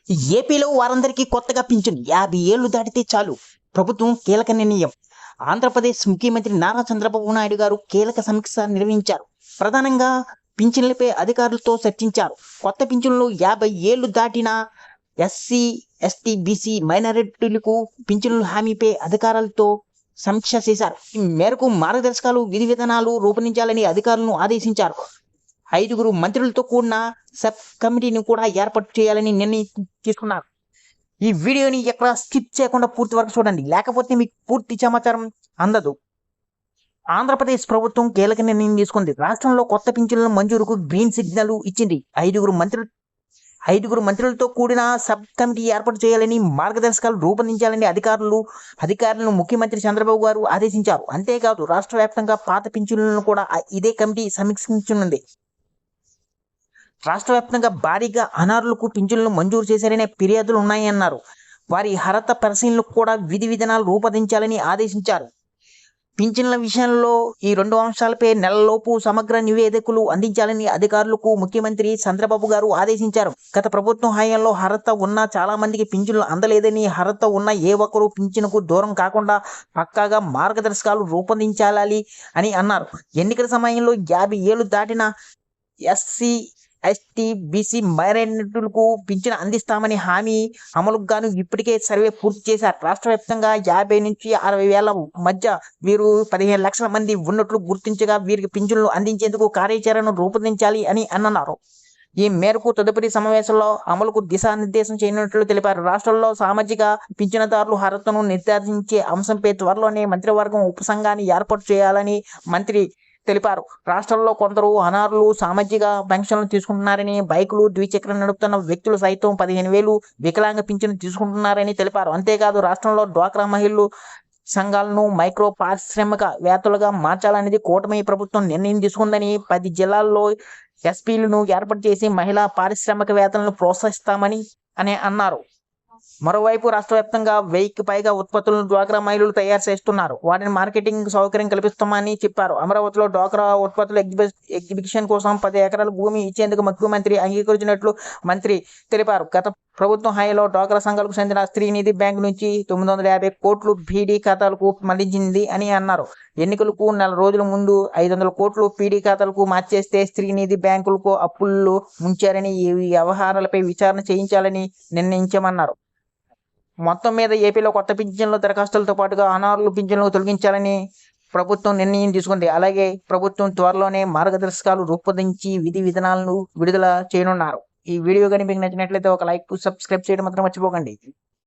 ఏపీలో వారందరికీ కొత్తగా పింఛను 50 ఏళ్లు దాటితే చాలు. ప్రభుత్వం కీలక నిర్ణయం. ఆంధ్రప్రదేశ్ ముఖ్యమంత్రి నారా చంద్రబాబు నాయుడు గారు కీలక సమీక్ష నిర్వహించారు. ప్రధానంగా పింఛన్లపై అధికారులతో చర్చించారు. కొత్త పింఛన్లు 50 ఏళ్లు దాటిన ఎస్సీ, ఎస్టీ, బీసీ మైనారిటీలకు పింఛన్ల హామీపై అధికారులతో సమీక్ష చేశారు. ఈ మేరకు మార్గదర్శకాలు, విధి విధానాలు రూపొందించాలని అధికారులను ఆదేశించారు. 5గురు మంత్రులతో కూడిన సబ్ కమిటీని కూడా ఏర్పాటు చేయాలని నిర్ణయం తీసుకున్నారు. ఈ వీడియోని ఎక్కడ స్కిప్ చేయకుండా పూర్తి వరకు చూడండి, లేకపోతే మీకు పూర్తి సమాచారం అందదు. ఆంధ్రప్రదేశ్ ప్రభుత్వం కీలక నిర్ణయం తీసుకుంది. రాష్ట్రంలో కొత్త పింఛన్ల మంజూరుకు గ్రీన్ సిగ్నల్ ఇచ్చింది. 5గురు మంత్రులతో కూడిన సబ్ కమిటీ ఏర్పాటు చేయాలని, మార్గదర్శకాలు రూపొందించాలని అధికారులను ముఖ్యమంత్రి చంద్రబాబు గారు ఆదేశించారు. అంతేకాదు రాష్ట్ర వ్యాప్తంగా పాత పింఛన్లను కూడా ఇదే కమిటీ సమీక్షించనుంది. రాష్ట్ర వ్యాప్తంగా భారీగా అనర్హులకు పింఛన్లు మంజూరు చేశారనే ఫిర్యాదులు ఉన్నాయన్నారు. వారి అర్హత పరిశీలనకు కూడా విధి విధానాలు రూపొందించాలని ఆదేశించారు. పింఛన్ల విషయంలో ఈ 2 అంశాలపై నెలలోపు సమగ్ర నివేదికలు అందించాలని అధికారులకు ముఖ్యమంత్రి చంద్రబాబు గారు ఆదేశించారు. గత ప్రభుత్వం హయాంలో అర్హత ఉన్న చాలా మందికి పింఛన్లు అందలేదని, అర్హత ఉన్న ఏ ఒక్కరూ పింఛన్కు దూరం కాకుండా పక్కాగా మార్గదర్శకాలు రూపొందించాలి అని అన్నారు. ఎన్నికల సమయంలో 50 ఏళ్లు దాటిన ఎస్సీ, ఎస్టీ, బీసీ మైనారిటీలకు పింఛను అందిస్తామని హామీ అమలుకు గాను ఇప్పటికే సర్వే పూర్తి చేశారు. రాష్ట్ర వ్యాప్తంగా 50 నుంచి 60 వేల మధ్య వీరు 15 లక్షల మంది ఉన్నట్లు గుర్తించగా వీరికి పింఛన్లు అందించేందుకు కార్యాచరణను రూపొందించాలి అని అన్నారు. ఈ మేరకు తదుపరి సమావేశంలో అమలుకు దిశానిర్దేశం చేయనున్నట్లు తెలిపారు. రాష్ట్రంలో సామాజిక పింఛనుదారుల అర్హతను నిర్ధారించే అంశంపై త్వరలోనే మంత్రివర్గం ఉపసంఘాన్ని ఏర్పాటు చేయాలని మంత్రి తెలిపారు. రాష్ట్రంలో కొందరు అనర్హులు సామాజిక పెన్షన్లు తీసుకుంటున్నారని, బైకులు, ద్విచక్రం నడుపుతున్న వ్యక్తులు సైతం 15,000 వికలాంగ పింఛను తీసుకుంటున్నారని తెలిపారు. అంతేకాదు రాష్ట్రంలో డ్వాక్రా మహిళలు సంఘాలను మైక్రో పారిశ్రామిక వేత్తలుగా మార్చాలనేది కూటమి ప్రభుత్వం నిర్ణయం తీసుకుందని, 10 జిల్లాల్లో ఎస్పీలను ఏర్పాటు చేసి మహిళా పారిశ్రామికవేత్తలను ప్రోత్సహిస్తామని అన్నారు. మరోవైపు రాష్ట్ర వ్యాప్తంగా 1000కి పైగా ఉత్పత్తులను డ్వాక్రా మహిళలు తయారు చేస్తున్నారు. వాటిని మార్కెటింగ్ సౌకర్యం కల్పిస్తామని చెప్పారు. అమరావతిలో డ్వాక్రా ఉత్పత్తుల ఎగ్జిబిషన్ కోసం 10 ఎకరాల భూమి ఇచ్చేందుకు ముఖ్యమంత్రి అంగీకరించినట్లు మంత్రి తెలిపారు. గత ప్రభుత్వం హయాంలో డ్వాక్రా సంఘాలకు చెందిన స్త్రీనిధి బ్యాంకు నుంచి 950 కోట్లు బీడీ ఖాతాలకు మళ్లించింది అని అన్నారు. ఎన్నికలకు నెల రోజుల ముందు 500 కోట్లు పీడీ ఖాతాలకు మార్చేస్తే స్త్రీనిధి బ్యాంకులకు అప్పుల్లో ముంచారని, ఈ వ్యవహారాలపై విచారణ చేయించాలని నిర్ణయించామన్నారు. మొత్తం మీద ఏపీలో కొత్త పింఛన్ల దరఖాస్తులతో పాటుగా అనర్హుల పింఛన్లు తొలగించాలని ప్రభుత్వం నిర్ణయం తీసుకుంది. అలాగే ప్రభుత్వం త్వరలోనే మార్గదర్శకాలు రూపొందించి విధి విధానాలను విడుదల చేయనున్నారు. ఈ వీడియో కానీ మీకు నచ్చినట్లయితే ఒక లైక్, సబ్స్క్రైబ్ చేయడం మాత్రం మర్చిపోకండి.